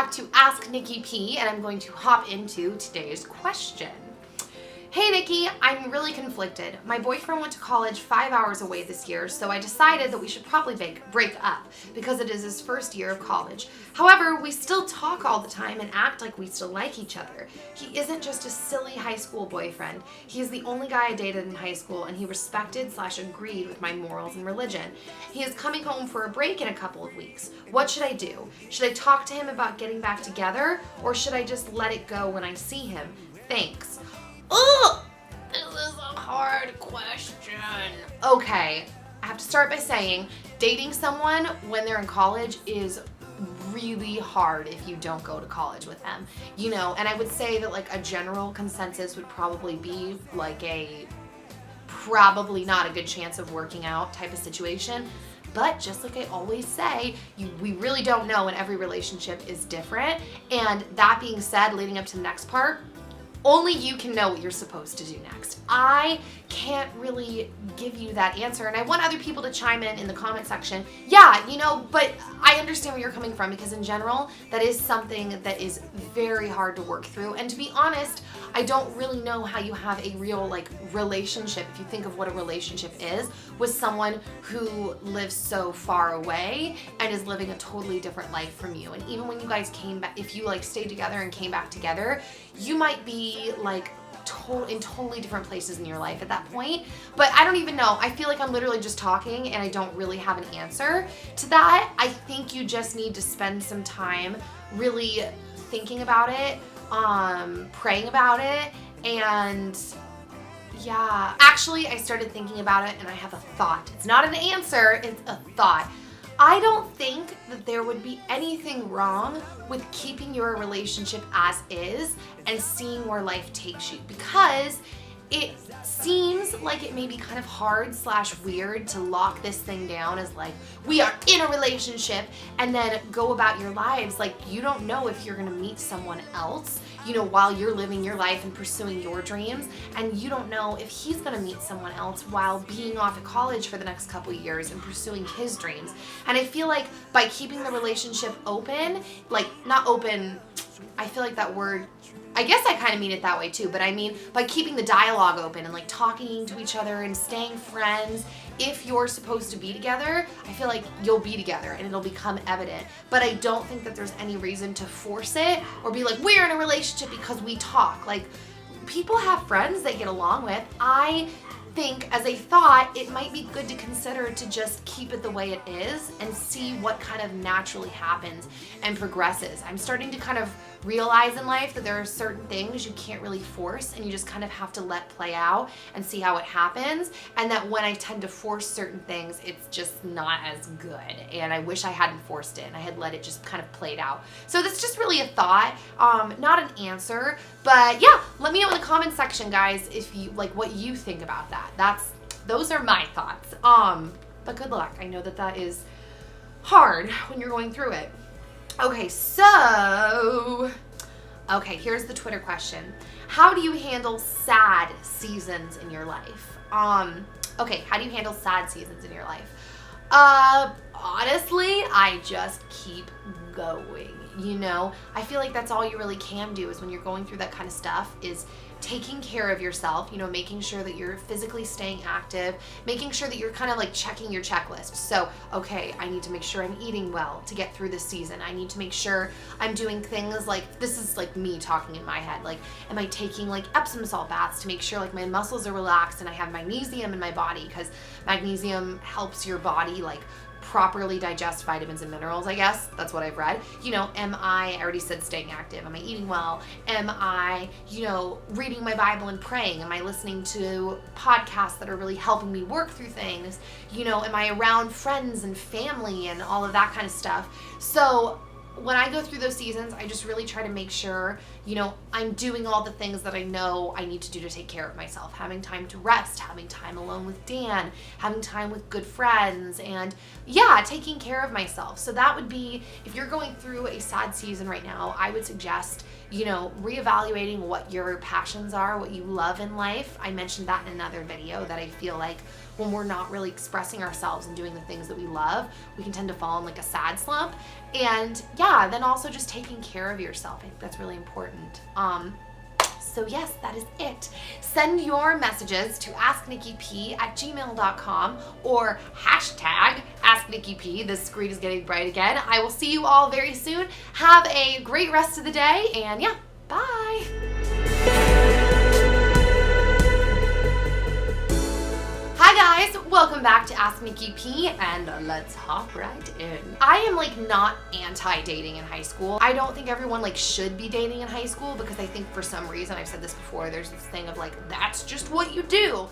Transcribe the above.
back to Ask Nikki P, and I'm going to hop into today's question. Hey Nikki, I'm really conflicted. My boyfriend went to college 5 hours away this year, so I decided that we should probably break up because it is his first year of college. However, we still talk all the time and act like we still like each other. He isn't just a silly high school boyfriend. He is the only guy I dated in high school, and he respected/agreed with my morals and religion. He is coming home for a break in a couple of weeks. What should I do? Should I talk to him about getting back together, or should I just let it go when I see him? Thanks. Oh, this is a hard question. Okay, I have to start by saying dating someone when they're in college is really hard if you don't go to college with them. You know, and I would say that like a general consensus would probably be like a probably not a good chance of working out type of situation. But just like I always say, we really don't know, and every relationship is different. And that being said, leading up to the next part, only you can know what you're supposed to do next. I can't really give you that answer, and I want other people to chime in the comment section. Yeah, you know, but I understand where you're coming from, because in general, that is something that is very hard to work through. And to be honest, I don't really know how you have a real like relationship, if you think of what a relationship is, with someone who lives so far away and is living a totally different life from you. And even when you guys came back, if you like stayed together and came back together, you might be like in totally different places in your life at that point. But I don't even know. I feel like I'm literally just talking and I don't really have an answer to that. I think you just need to spend some time really thinking about it, praying about it, and yeah. Actually, I started thinking about it and I have a thought. It's not an answer, it's a thought. I don't think that there would be anything wrong with keeping your relationship as is and seeing where life takes you, because it seems like it may be kind of hard/weird to lock this thing down as like, we are in a relationship, and then go about your lives like you don't know if you're gonna meet someone else, you know, while you're living your life and pursuing your dreams, and you don't know if he's gonna meet someone else while being off at college for the next couple of years and pursuing his dreams. And I feel like by keeping the relationship open, like not open, I feel like that word, I guess I kind of mean it that way too, but I mean by keeping the dialogue open and like talking to each other and staying friends, if you're supposed to be together, I feel like you'll be together and it'll become evident. But I don't think that there's any reason to force it or be like, we're in a relationship because we talk. Like, people have friends they get along with. I think as a thought, it might be good to consider to just keep it the way it is and see what kind of naturally happens and progresses. I'm starting to kind of realize in life that there are certain things you can't really force, and you just kind of have to let play out and see how it happens, and that when I tend to force certain things, it's just not as good, and I wish I hadn't forced it and I had let it just kind of played out. So that's just really a thought, not an answer, but yeah, let me know in the comment section, guys, if you like what you think about that. Those are my thoughts, but good luck. I know that that is hard when you're going through it. Okay, here's the Twitter question. How do you handle sad seasons in your life? Okay, how do you handle sad seasons in your life? Honestly, I just keep going, you know? I feel like that's all you really can do is when you're going through that kind of stuff is taking care of yourself, you know, making sure that you're physically staying active, making sure that you're kind of like checking your checklist. So, okay, I need to make sure I'm eating well to get through this season. I need to make sure I'm doing things like, this is like me talking in my head, like, am I taking like Epsom salt baths to make sure like my muscles are relaxed and I have magnesium in my body, because magnesium helps your body like properly digest vitamins and minerals, I guess. That's what I've read. You know, I already said staying active. Am I eating well? Am I, you know, reading my Bible and praying? Am I listening to podcasts that are really helping me work through things? You know, am I around friends and family and all of that kind of stuff? So when I go through those seasons, I just really try to make sure you know, I'm doing all the things that I know I need to do to take care of myself. Having time to rest, having time alone with Dan, having time with good friends, and yeah, taking care of myself. So that would be, if you're going through a sad season right now, I would suggest, you know, reevaluating what your passions are, what you love in life. I mentioned that in another video, that I feel like when we're not really expressing ourselves and doing the things that we love, we can tend to fall in like a sad slump. And yeah, then also just taking care of yourself. I think that's really important. So yes, that is it. Send your messages to asknikkiP@gmail.com or hashtag AskNikkiP. This screen is getting bright again. I will see you all very soon. Have a great rest of the day, and yeah, bye. Hi guys, welcome back to Ask Nikki P, and let's hop right in. I am like not anti-dating in high school. I don't think everyone like should be dating in high school, because I think for some reason, I've said this before, there's this thing of like, that's just what you do.